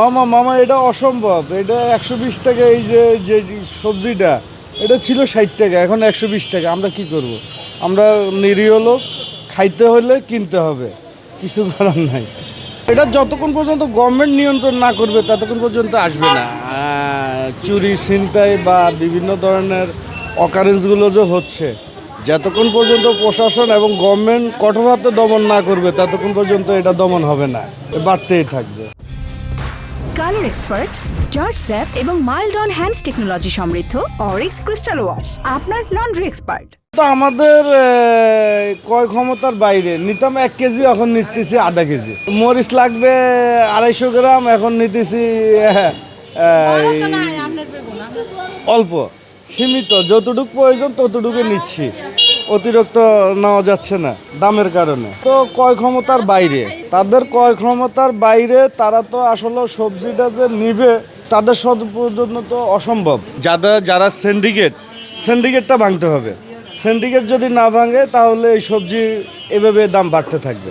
মামা মামা এটা অসম্ভব। এটা 120 টাকা। এই যে যে সবজিটা এটা ছিল 60 টাকা, এখন 120 টাকা। আমরা কি করব? আমরা নিরীহ লোক, খাইতে হলে কিনতে হবে, কিছু করার নাই। এটা যতক্ষণ পর্যন্ত গভর্নমেন্ট নিয়ন্ত্রণ না করবে ততক্ষণ পর্যন্ত আসবে না। চুরি ছিনতাই বা বিভিন্ন ধরনের অকারেন্সগুলো যে হচ্ছে, যতক্ষণ পর্যন্ত প্রশাসন এবং গভর্নমেন্ট কঠোর হাতে দমন না করবে ততক্ষণ পর্যন্ত এটা দমন হবে না, বাড়তেই থাকবে। কালার এক্সপার্ট, জর্জ স্যাপ এবং মাইল্ড অন হ্যান্ডস টেকনোলজি সমৃদ্ধ অরিক্স ক্রিস্টাল ওয়াশ আপনার লন্ড্রি এক্সপার্ট। তো আমাদের ক্রয় ক্ষমতার বাইরে। নিতাম 1 কেজি, এখন নিতেছি আধা কেজি। মরিচ লাগবে 250 গ্রাম, এখন নিতেছি অল্প, সীমিত, যতটুকু প্রয়োজন ততটুকু নিচ্ছি। অতিরিক্ত নেওয়া যাচ্ছে না দামের কারণে। তো ক্রয় ক্ষমতার বাইরে, তাদের ক্রয় ক্ষমতার বাইরে। তারা তো আসলে সবজিটা যে নিবে তাদের পর্যন্ত তো অসম্ভব। যারা সিন্ডিকেটটা ভাঙতে হবে। সিন্ডিকেট যদি না ভাঙে তাহলে এই সবজি এভাবে দাম বাড়তে থাকবে।